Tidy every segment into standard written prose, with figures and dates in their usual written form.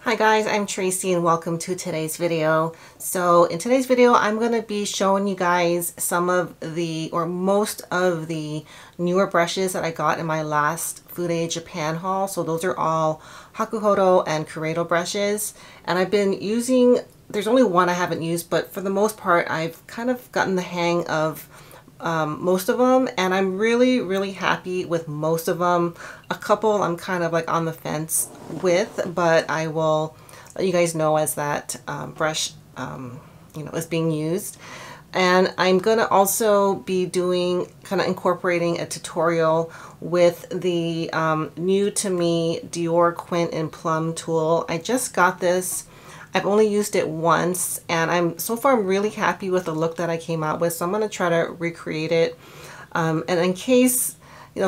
Hi guys, I'm Tracy and welcome to today's video. So in today's video, I'm going to be showing you guys some of the, or most of the newer brushes that I got in my last Food Aid Japan haul. So those are all Hakuhodo and Karedo brushes. And I've been using, there's only one I haven't used, but for the most part, I've kind of gotten the hang of most of them, and I'm really happy with most of them. A couple I'm kind of like on the fence with, but I will let you guys know as that brush is being used. And I'm gonna also be doing, kind of incorporating a tutorial with the new to me Dior Quint and Plum tool. I just got this. I've only used it once, and so far I'm really happy with the look that I came out with, so I'm going to try to recreate it. And in case,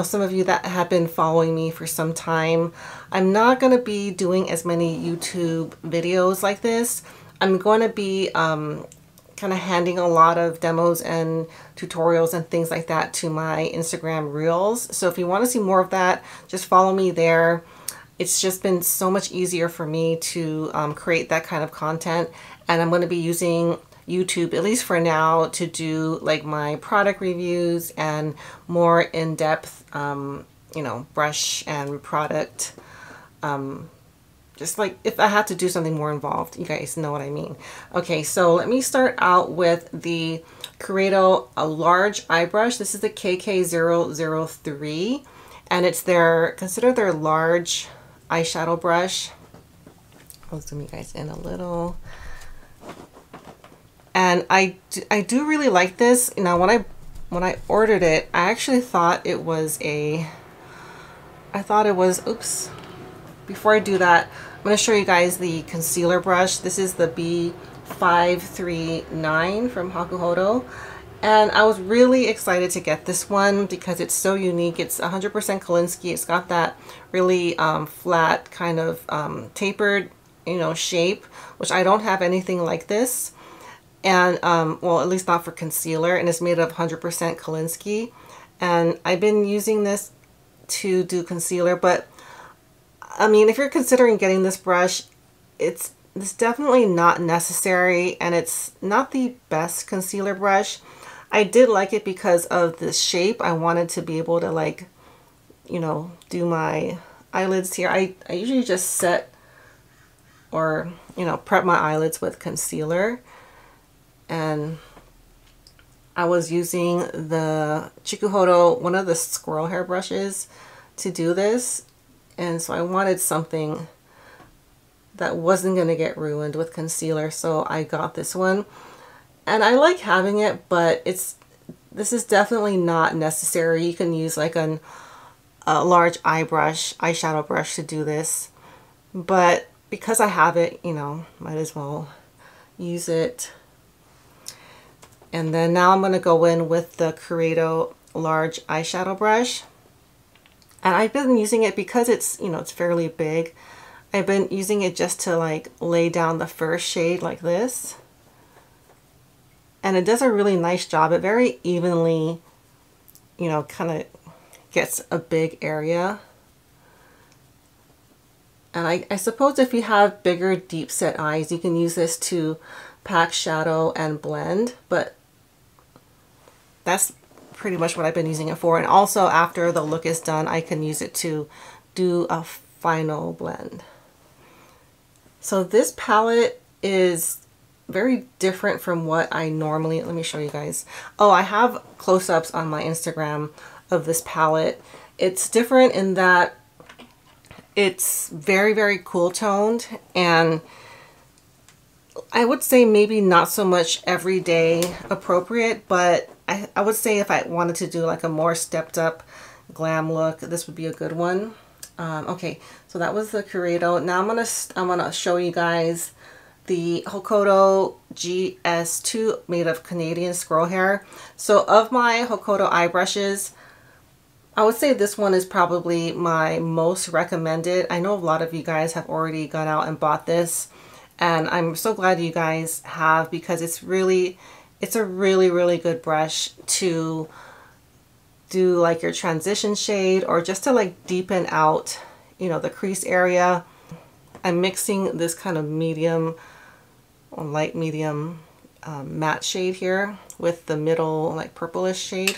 some of you that have been following me for some time, I'm not going to be doing as many YouTube videos like this. I'm going to be kind of handing a lot of demos and tutorials and things like that to my Instagram Reels. So if you want to see more of that, just follow me there. It's just been so much easier for me to create that kind of content, and I'm going to be using YouTube, at least for now, to do like my product reviews and more in-depth, brush and product. Just like if I had to do something more involved, you guys know what I mean. Okay, so let me start out with the Karedo large eye brush. This is the KK003, and it's considered their large eyeshadow brush. I'll zoom you guys in a little. And I do really like this. Now when I ordered it, I actually thought it was oops. Before I do that, I'm going to show you guys the concealer brush. This is the B539 from Hakuhodo. And I was really excited to get this one because it's so unique. It's 100% Kolinsky. It's got that really flat kind of tapered, shape, which I don't have anything like this. And well, at least not for concealer. And it's made of 100% Kolinsky. And I've been using this to do concealer, but I mean, if you're considering getting this brush, it's definitely not necessary, and it's not the best concealer brush. I did like it because of the shape. I wanted to be able to do my eyelids here. I usually just set or, prep my eyelids with concealer. And I was using the Chikuhodo, one of the squirrel hair brushes, to do this. And so I wanted something that wasn't going to get ruined with concealer. So I got this one. And I like having it, but this is definitely not necessary. You can use like a large eyeshadow brush to do this. But because I have it, might as well use it. And then now I'm going to go in with the Karedo large eyeshadow brush. And I've been using it because it's, it's fairly big. I've been using it just to lay down the first shade like this. And it does a really nice job. It very evenly, kind of gets a big area. And I suppose if you have bigger deep set eyes, you can use this to pack shadow and blend, but that's pretty much what I've been using it for. And also after the look is done, I can use it to do a final blend. So this palette is very different from what I normally, let me show you guys. Oh, I have close-ups on my Instagram of this palette. It's different in that it's very cool toned, and I would say maybe not so much everyday appropriate, but I would say if I wanted to do like a more stepped up glam look, this would be a good one. Okay, so that was the Karedo. Now I'm gonna show you guys the Hakuhodo GS2 made of Canadian squirrel hair. So of my Hakuhodo eye brushes, I would say this one is probably my most recommended. I know a lot of you guys have already gone out and bought this, and I'm so glad you guys have, because it's a really good brush to do like your transition shade, or just to deepen out, the crease area. I'm mixing this kind of medium or light medium matte shade here with the middle like purplish shade,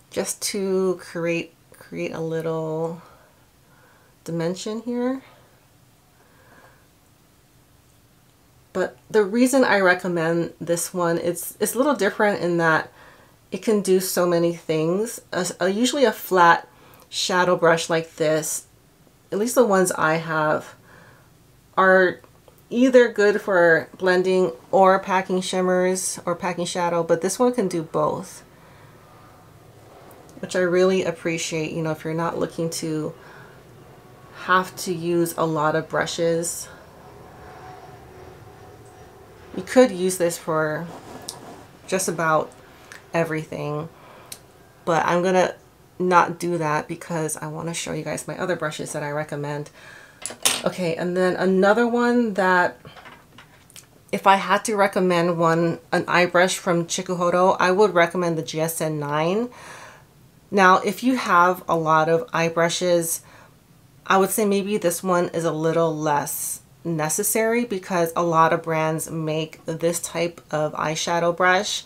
just to create a little dimension here. But the reason I recommend this one, it's a little different in that it can do so many things. Usually a flat shadow brush like this, at least the ones I have, are either good for blending or packing shimmers or packing shadow, but this one can do both, which I really appreciate. You know, if you're not looking to have to use a lot of brushes, you could use this for just about everything, but I'm gonna not do that because I want to show you guys my other brushes that I recommend. Okay, and then another one that, if I had to recommend an eye brush from Chikuhodo, I would recommend the GSN 9. Now, if you have a lot of eye brushes, I would say maybe this one is a little less necessary because a lot of brands make this type of eyeshadow brush,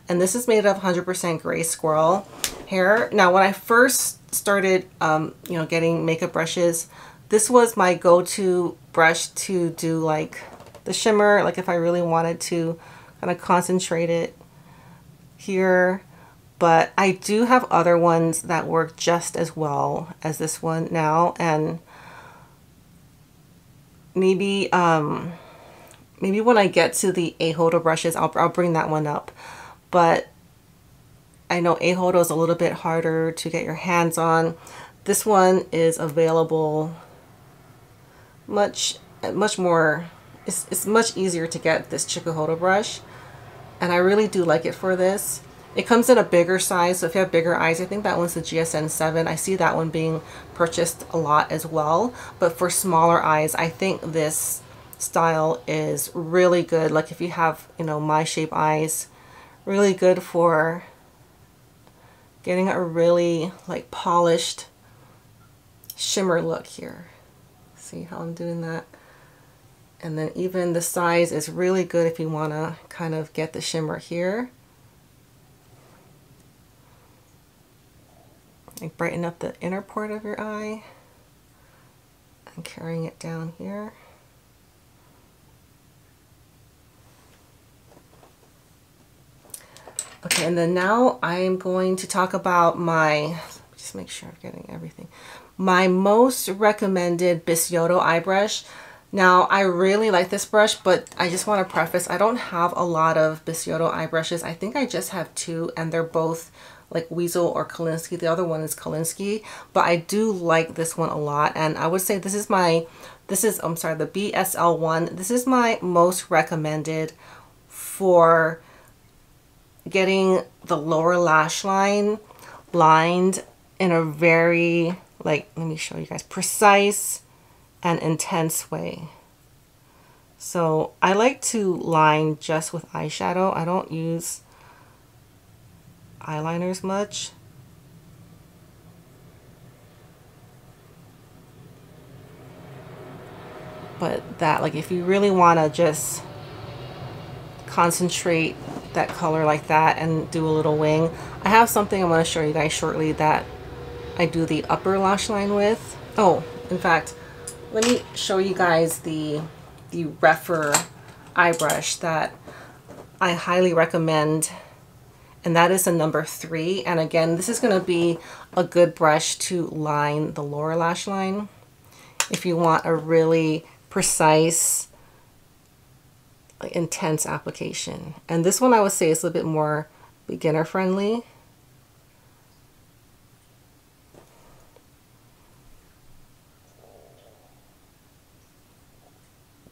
and this is made of 100% gray squirrel hair. Now, when I first started, you know, getting makeup brushes, this was my go-to brush to do like the shimmer, like if I really wanted to kind of concentrate it here. But I do have other ones that work just as well as this one now, and maybe maybe when I get to the Ahodo brushes, I'll bring that one up. But I know Ahodo is a little bit harder to get your hands on. This one is available much more. It's much easier to get this Chikuhodo brush, and I really do like it for this. It comes in a bigger size, so if you have bigger eyes, I think that one's the GSN 7. I see that one being purchased a lot as well. But for smaller eyes, I think this style is really good. Like if you have, you know, my shape eyes, really good for getting a really like polished shimmer look here. See how I'm doing that? And then even the size is really good if you want to kind of get the shimmer here. Like brighten up the inner part of your eye and carrying it down here. Okay, and then now I'm going to talk about my, just make sure I'm getting everything, my most recommended Bisyodo eye brush. Now, I really like this brush, but I just want to preface, I don't have a lot of Bisyodo eye brushes. I think I just have two, and they're both like Weasel or Kolinsky. The other one is Kolinsky, but I do like this one a lot, and I would say this is my, I'm sorry, the BSL1. This is my most recommended for getting the lower lash line lined in a very, like, let me show you guys, precise and intense way. So I like to line just with eyeshadow. I don't use eyeliners much. But that, like, if you really want to just concentrate that color like that and do a little wing, I have something I'm going to show you guys shortly that I do the upper lash line with. Oh, in fact, let me show you guys the Rephr eye brush that I highly recommend, and that is a number 3. And again, this is going to be a good brush to line the lower lash line if you want a really precise, intense application. And this one I would say is a little bit more beginner friendly.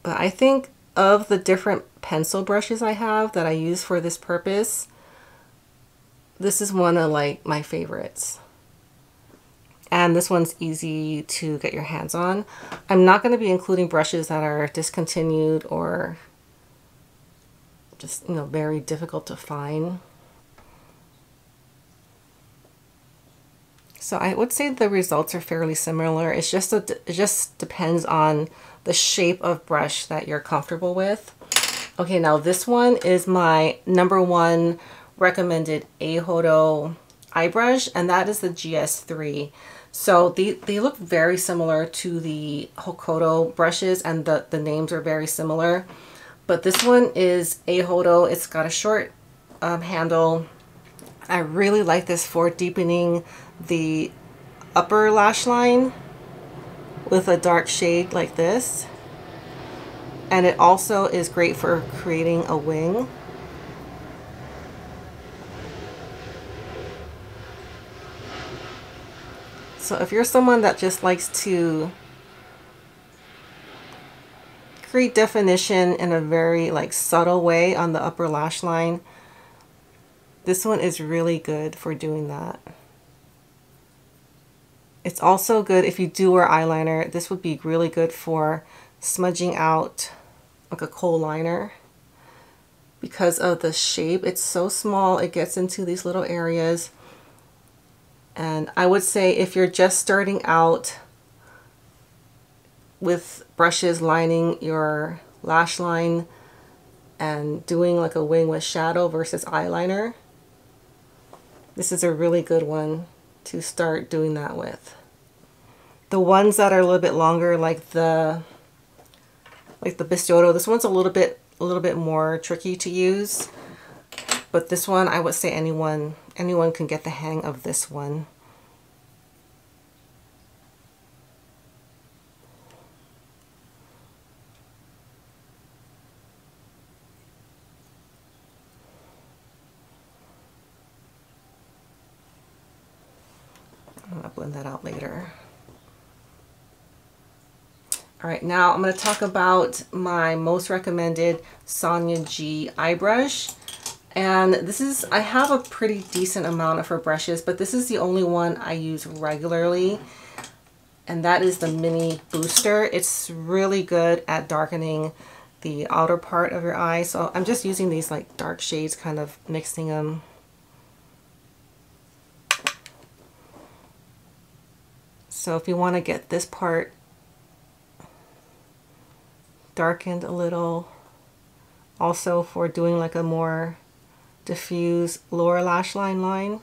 But I think of the different pencil brushes I have that I use for this purpose, this is one of like my favorites. And this one's easy to get your hands on. I'm not going to be including brushes that are discontinued or just, you know, very difficult to find. So I would say the results are fairly similar. It just depends on the shape of brush that you're comfortable with. Okay, now this one is my #1 recommended Eihodo eye brush, and that is the GS3. So they look very similar to the Hokoto brushes, and the names are very similar. But this one is Eihodo. It's got a short handle. I really like this for deepening the upper lash line with a dark shade like this. And it also is great for creating a wing. So if you're someone that just likes to create definition in a very like subtle way on the upper lash line, this one is really good for doing that. It's also good if you do wear eyeliner. This would be really good for smudging out like a kohl liner. Because of the shape, it's so small, it gets into these little areas. And I would say if you're just starting out with brushes lining your lash line and doing like a wing with shadow versus eyeliner, this is a really good one to start doing that with. The ones that are a little bit longer, like the Bisotto, this one's a little bit more tricky to use. But this one, I would say anyone can get the hang of this one. I'm gonna blend that out later. All right, now I'm going to talk about my most recommended Sonia G eye brush. And this is, I have a pretty decent amount of her brushes, but this is the only one I use regularly. And that is the Mini Booster. It's really good at darkening the outer part of your eye. So I'm just using these like dark shades, kind of mixing them. So if you want to get this part darkened a little, also for doing like a more diffuse lower lash line.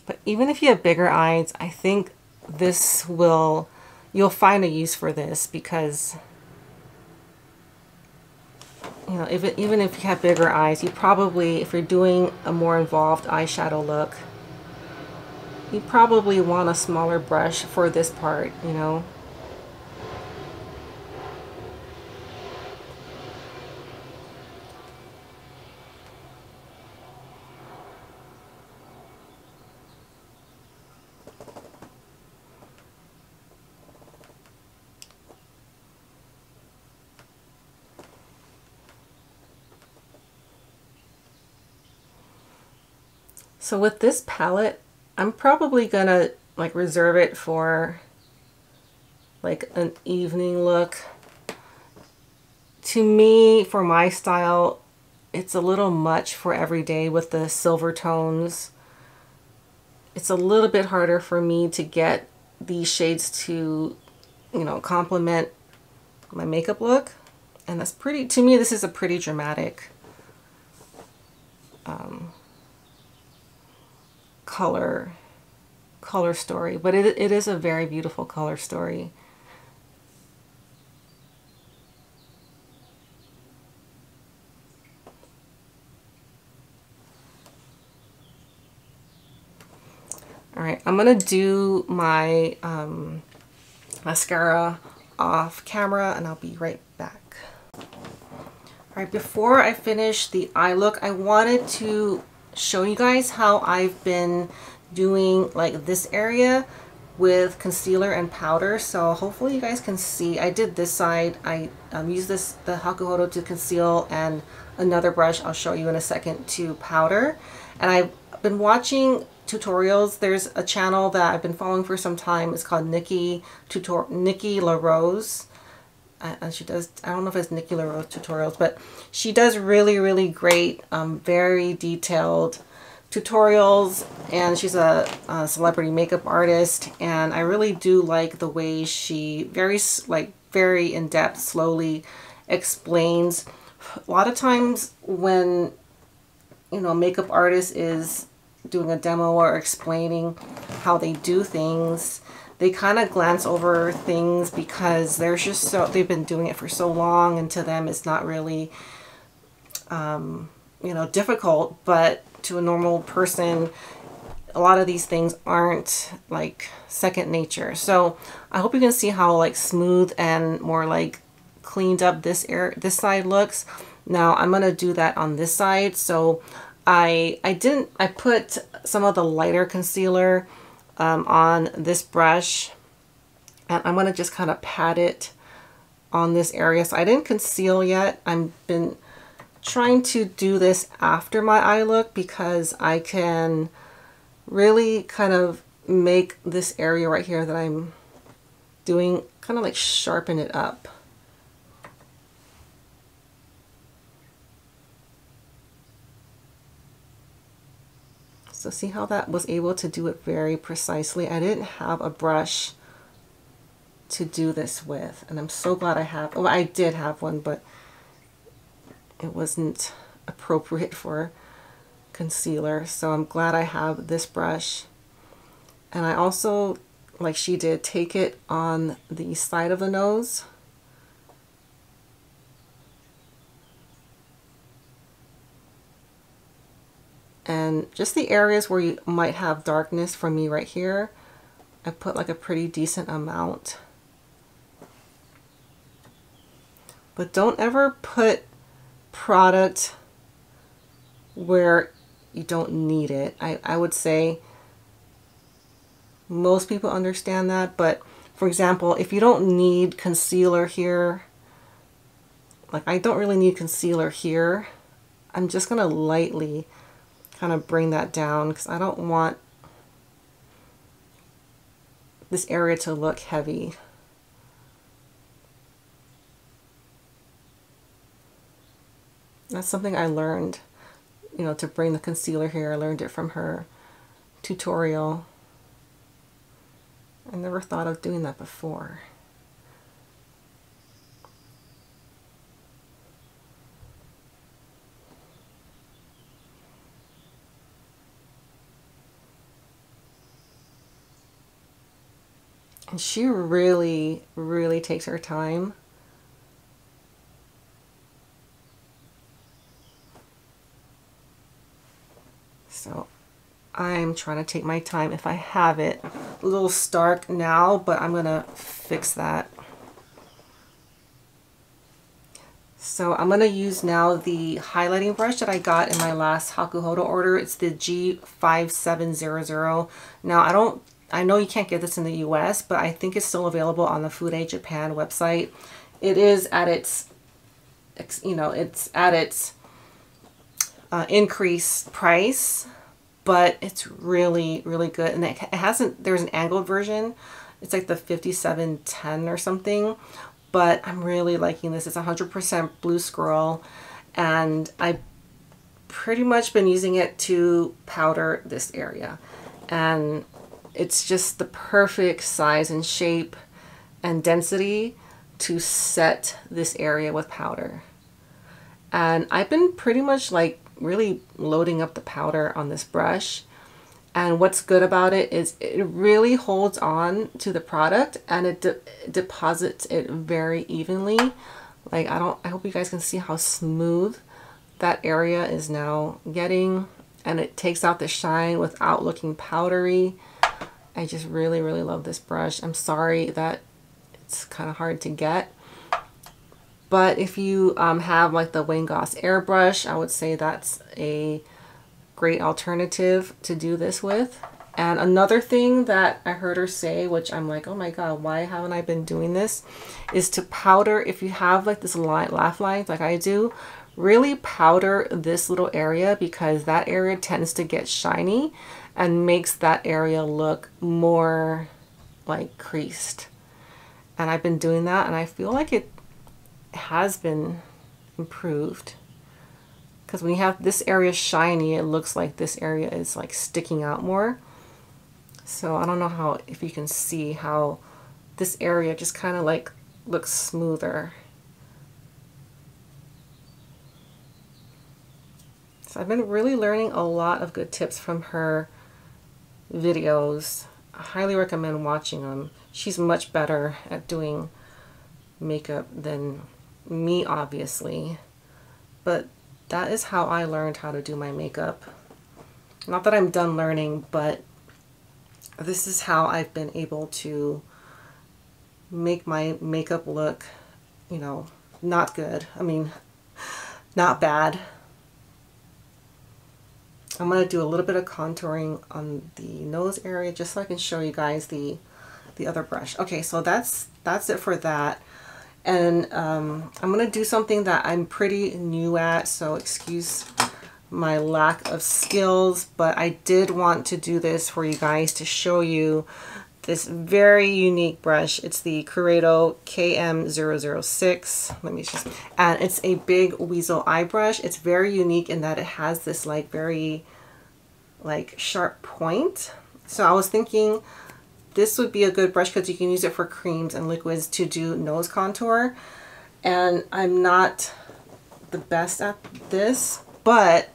But even if you have bigger eyes, I think this will, you'll find a use for this, because you know, even if you have bigger eyes, you probably, if you're doing a more involved eyeshadow look, you probably want a smaller brush for this part, you know. So with this palette, I'm probably gonna like reserve it for like an evening look. To me, for my style, it's a little much for every day with the silver tones. It's a little bit harder for me to get these shades to, you know, complement my makeup look. And that's pretty, to me, this is a pretty dramatic color story, but it is a very beautiful color story. All right, I'm gonna do my mascara off camera and I'll be right back. All right, before I finish the eye look, I wanted to show you guys how I've been doing like this area with concealer and powder. So hopefully you guys can see, I did this side. I used the Hakuhodo to conceal, and another brush I'll show you in a second to powder. And I've been watching tutorials. There's a channel that I've been following for some time. It's called Nikki LaRose. And she does, I don't know if it's Nikki LaRose tutorials, but she does really, really great, very detailed tutorials, and she's a celebrity makeup artist, and I really do like the way she very in-depth, slowly explains. A lot of times when, you know, makeup artist is doing a demo or explaining how they do things, they kind of glance over things because they're just they've been doing it for so long, and to them it's not really you know, difficult. But to a normal person, a lot of these things aren't like second nature. So I hope you can see how like smooth and more like cleaned up this side looks. Now I'm gonna do that on this side. So I put some of the lighter concealer on this brush, and I'm gonna just kind of pat it on this area. So I didn't conceal yet. I've been trying to do this after my eye look because I can really kind of make this area right here that I'm doing, kind of like sharpen it up. So see how that was able to do it very precisely. I didn't have a brush to do this with, and I'm so glad I have. Well, I did have one, but it wasn't appropriate for concealer. So I'm glad I have this brush. And I also, like she did, take it on the side of the nose. And just the areas where you might have darkness, for me right here, I put like a pretty decent amount. But don't ever put product where you don't need it. I would say most people understand that, but for example, if you don't need concealer here, like I don't really need concealer here, I'm just gonna lightly kind of bring that down because I don't want this area to look heavy. That's something I learned, you know, to bring the concealer here. I learned it from her tutorial. I never thought of doing that before. And she really, really takes her time. So I'm trying to take my time. If I have it, a little stark now, but I'm gonna fix that. So I'm gonna use now the highlighting brush that I got in my last Hakuhodo order. It's the G5700. Now I know you can't get this in the US, but I think it's still available on the Fude Japan website. It is at its, you know, it's at its increased price, but it's really, really good. And it hasn't, there's an angled version. It's like the 5710 or something, but I'm really liking this. It's 100% Blue Squirrel, and I've pretty much been using it to powder this area. And it's just the perfect size and shape and density to set this area with powder. And I've been pretty much like really loading up the powder on this brush. And what's good about it is it really holds on to the product, and it deposits it very evenly. Like I hope you guys can see how smooth that area is now getting, and it takes out the shine without looking powdery. I just really, really love this brush. I'm sorry that it's kind of hard to get. But if you have like the Wayne Goss airbrush, I would say that's a great alternative to do this with. And another thing that I heard her say, which I'm like, oh my God, why haven't I been doing this? Is to powder, if you have like this laugh line like I do, really powder this little area, because that area tends to get shiny. and makes that area look more like creased. And I've been doing that, and I feel like it has been improved. Because when you have this area shiny, it looks like this area is like sticking out more. So I don't know how, if you can see how this area just kind of like looks smoother. So I've been really learning a lot of good tips from her videos. I highly recommend watching them. She's much better at doing makeup than me, obviously, but that is how I learned how to do my makeup. Not that I'm done learning, but this is how I've been able to make my makeup look, you know, not good. I mean, not bad. I'm going to do a little bit of contouring on the nose area just so I can show you guys the other brush. Okay, so that's it for that. And I'm going to do something that I'm pretty new at, so excuse my lack of skills, but I did want to do this for you guys to show you this very unique brush. It's the Curedo KM006. Let me just, and it's a big weasel eye brush. It's very unique in that it has this like very like sharp point. So I was thinking this would be a good brush because you can use it for creams and liquids to do nose contour. And I'm not the best at this, but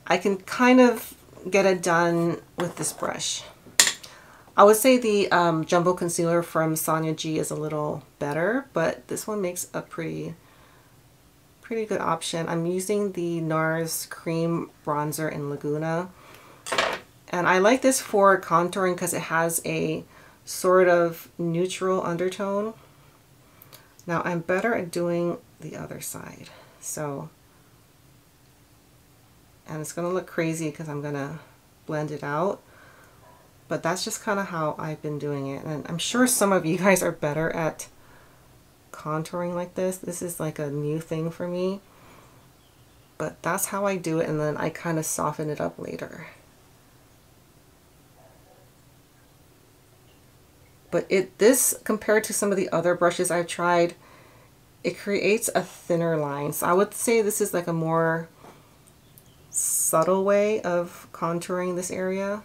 I can kind of get it done with this brush. I would say the Jumbo Concealer from Sonia G is a little better, but this one makes a pretty good option. I'm using the NARS Cream Bronzer in Laguna. And I like this for contouring because it has a sort of neutral undertone. Now I'm better at doing the other side. So, and it's going to look crazy because I'm going to blend it out. But that's just kind of how I've been doing it. And I'm sure some of you guys are better at contouring like this. This is like a new thing for me. But that's how I do it, and then I kind of soften it up later. But this, compared to some of the other brushes I've tried, it creates a thinner line. So I would say this is like a more subtle way of contouring this area.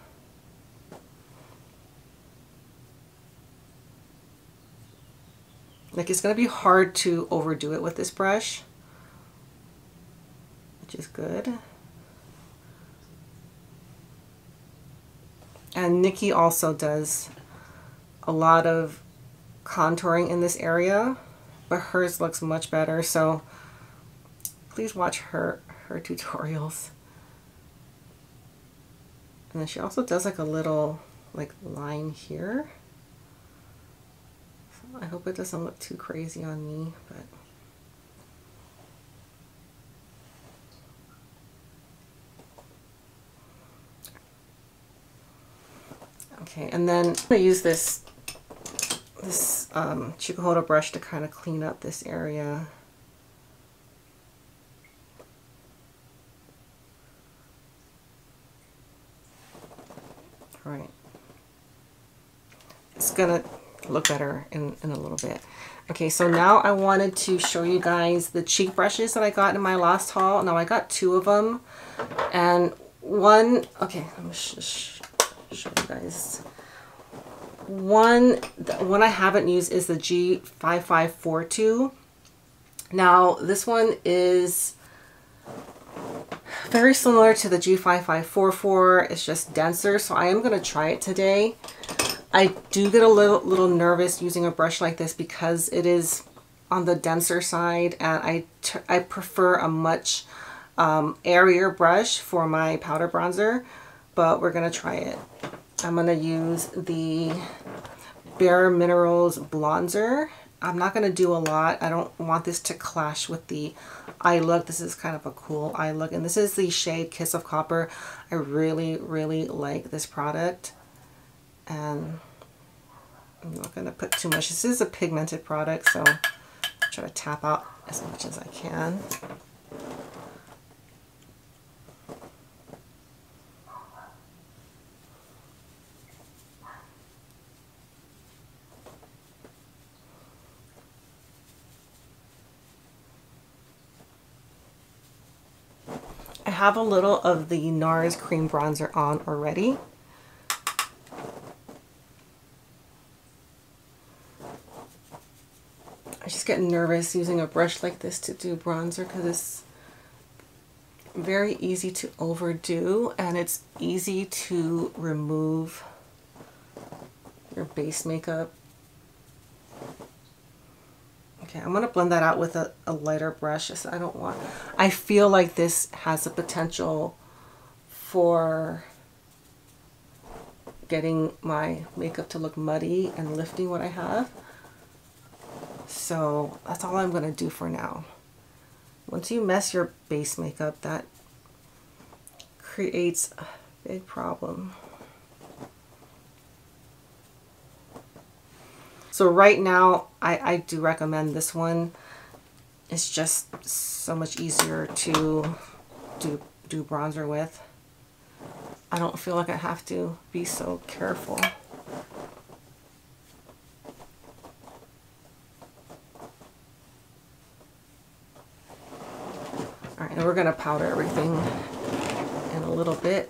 Like, it's going to be hard to overdo it with this brush, which is good. And Nikki also does a lot of contouring in this area, but hers looks much better, so please watch her tutorials. And then she also does like a little like line here. I hope it doesn't look too crazy on me, but okay. And then I'm gonna use this Chikuhodo brush to kind of clean up this area. All right, it's gonna look better in a little bit. Okay, so now I wanted to show you guys the cheek brushes that I got in my last haul. Now I got 2 of them, and one, okay, let me show you guys. The one I haven't used is the G5542. Now this one is very similar to the G5544. It's just denser, so I am going to try it today. I do get a little nervous using a brush like this because it is on the denser side, and I prefer a much airier brush for my powder bronzer, but we're going to try it. I'm going to use the Bare Minerals Blonzer. I'm not going to do a lot. I don't want this to clash with the eye look. This is kind of a cool eye look, and this is the shade Kiss of Copper. I really, really like this product. And I'm not going to put too much. This is a pigmented product, so I'll try to tap out as much as I can. I have a little of the NARS cream bronzer on already. I just get nervous using a brush like this to do bronzer because it's very easy to overdo and it's easy to remove your base makeup. Okay, I'm going to blend that out with a lighter brush. I feel like this has the potential for getting my makeup to look muddy and lifting what I have. So that's all I'm going to do for now. Once you mess your base makeup, that creates a big problem. So right now, I do recommend this one. It's just so much easier to do bronzer with. I don't feel like I have to be so careful. All right, and we're gonna powder everything in a little bit.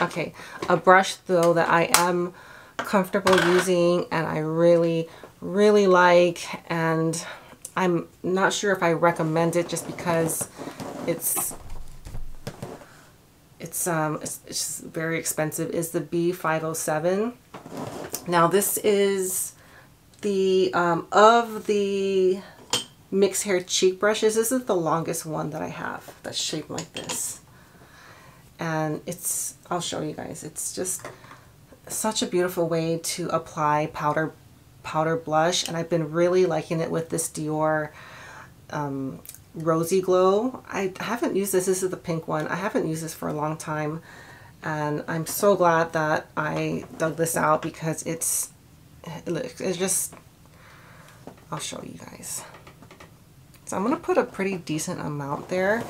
Okay, a brush though that I am comfortable using and I really like, and I'm not sure if I recommend it just because it's just very expensive, is the B507. Now this is the of the mixed hair cheek brushes, this is the longest one that I have that's shaped like this. And I'll show you guys, it's just such a beautiful way to apply powder blush, and I've been really liking it with this Dior Rosy Glow. I haven't used this is the pink one. I haven't used this for a long time, and I'm so glad that I dug this out because it's just, I'll show you guys. So I'm going to put a pretty decent amount there.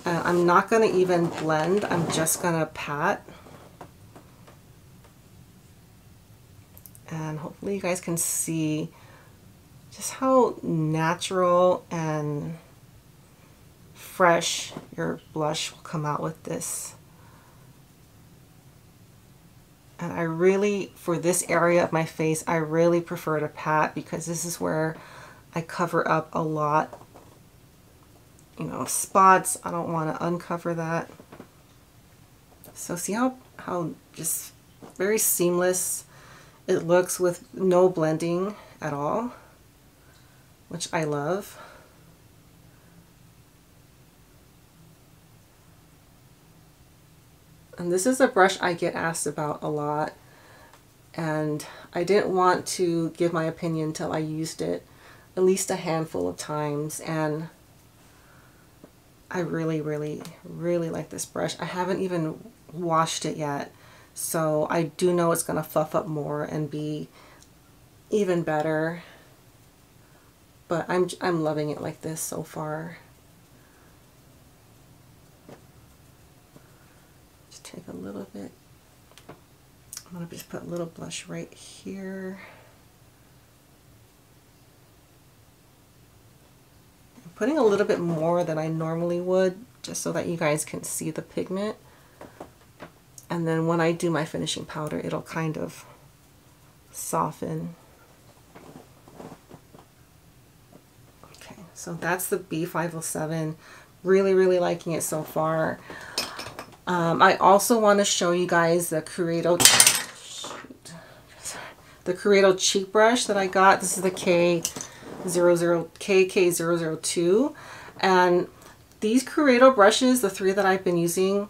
I'm not going to even blend, I'm just going to pat. And hopefully you guys can see just how natural and fresh your blush will come out with this. And I really, for this area of my face, I really prefer to pat because this is where I cover up a lot, you know, spots. I don't want to uncover that. So see how just very seamless it looks with no blending at all, which I love. And this is a brush I get asked about a lot, and I didn't want to give my opinion until I used it at least a handful of times, and I really like this brush. I haven't even washed it yet, so I do know it's going to fluff up more and be even better, but I'm loving it like this so far. Just take a little bit. I'm going to just put a little blush right here. I'm putting a little bit more than I normally would just so that you guys can see the pigment. And then when I do my finishing powder, it'll kind of soften. Okay, so that's the B507. Really liking it so far. I also want to show you guys the Curado cheek brush that I got. This is the KK002. And these Curado brushes, the three that I've been using,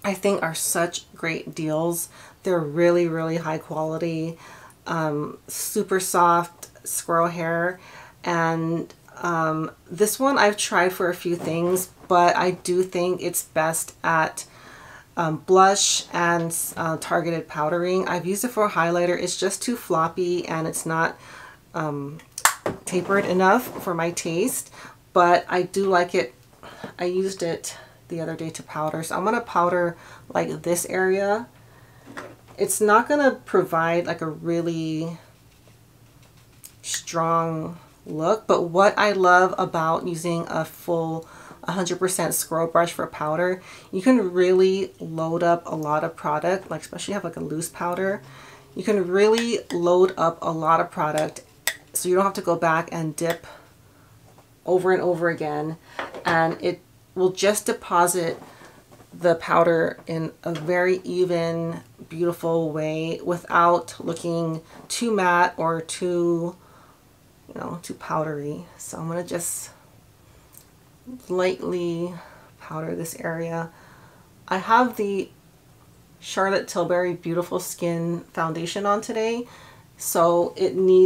I think are such great deals. They're really high quality, super soft squirrel hair, and this one I've tried for a few things, but I do think it's best at blush and targeted powdering. I've used it for a highlighter. It's just too floppy and it's not tapered enough for my taste, but I do like it. I used it the other day to powder, so I'm going to powder like this area. It's not going to provide like a really strong look, but what I love about using a full 100% scrub brush for powder, you can really load up a lot of product, like especially have like a loose powder. You can really load up a lot of product so you don't have to go back and dip over and over again, and it will just deposit the powder in a very even, beautiful way without looking too matte or too, you know, too powdery. So I'm going to just lightly powder this area. I have the Charlotte Tilbury Beautiful Skin foundation on today, so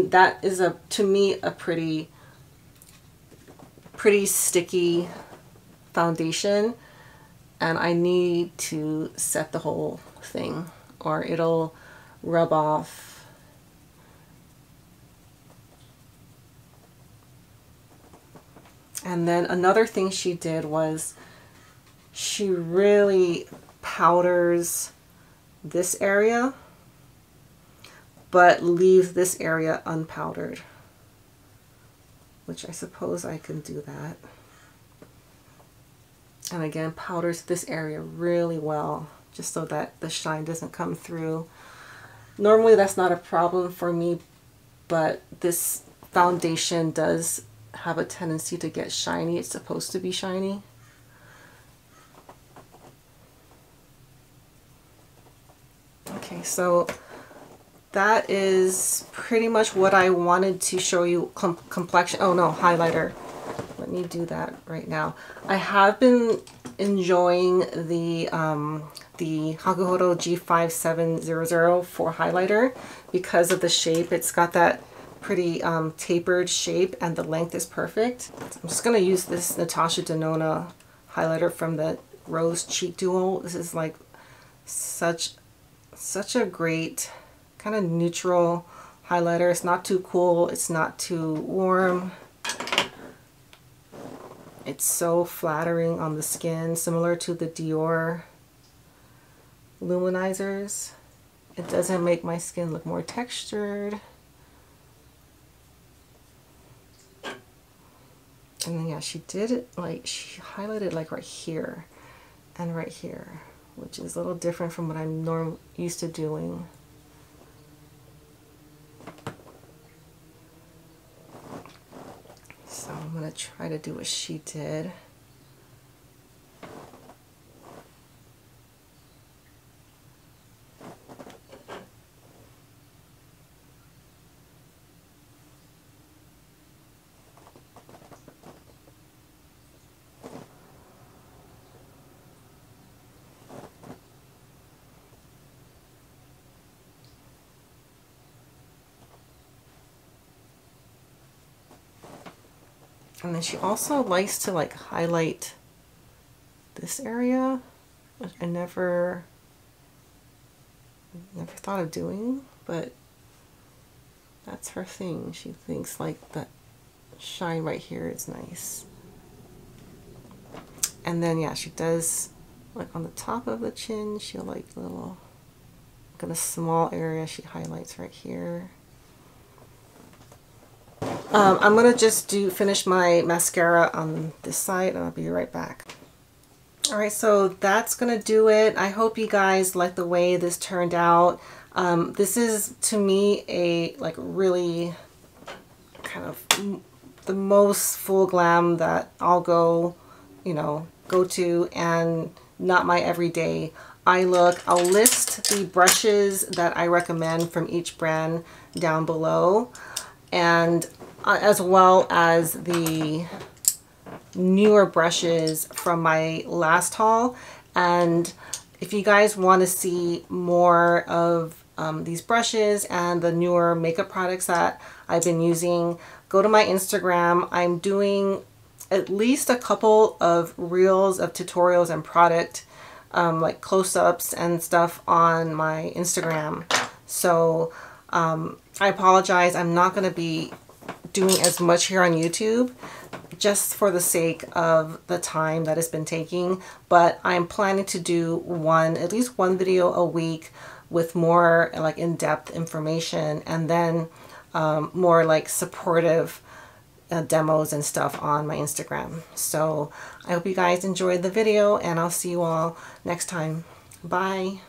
that is to me a pretty sticky foundation, and I need to set the whole thing or it'll rub off. And then another thing she did was she really powders this area but leaves this area unpowdered, which I suppose I can do that. And again, powders this area really well just so that the shine doesn't come through. Normally that's not a problem for me, but this foundation does have a tendency to get shiny. It's supposed to be shiny. Okay, so that is pretty much what I wanted to show you. Complexion, oh no, highlighter. Let me do that right now. I have been enjoying the Hakuhodo G5700 for highlighter because of the shape. It's got that pretty tapered shape and the length is perfect. I'm just going to use this Natasha Denona highlighter from the Rose Cheek Duo. This is like such a great kind of neutral highlighter. It's not too cool, it's not too warm. It's so flattering on the skin, similar to the Dior luminizers. It doesn't make my skin look more textured. And then yeah, she did it like, she highlighted like right here and right here, which is a little different from what I'm used to doing. So I'm going to try to do what she did. And then she also likes to like highlight this area, which I never thought of doing, but that's her thing. She thinks like that shine right here is nice. And then yeah, she does like on the top of the chin, she'll like little, like in a small area, she highlights right here. I'm gonna just finish my mascara on this side and I'll be right back. Alright, so that's gonna do it. I hope you guys like the way this turned out. This is to me a like really kind of the most full glam that I'll go to, and not my everyday eye look. I'll list the brushes that I recommend from each brand down below, and as well as the newer brushes from my last haul. And if you guys want to see more of these brushes and the newer makeup products that I've been using, go to my Instagram. I'm doing at least a couple of reels of tutorials and product like close-ups and stuff on my Instagram. So I apologize, I'm not going to be doing as much here on YouTube just for the sake of the time that it's been taking, but I'm planning to do at least one video a week with more like in-depth information, and then more like supportive demos and stuff on my Instagram. So I hope you guys enjoyed the video, and I'll see you all next time. Bye.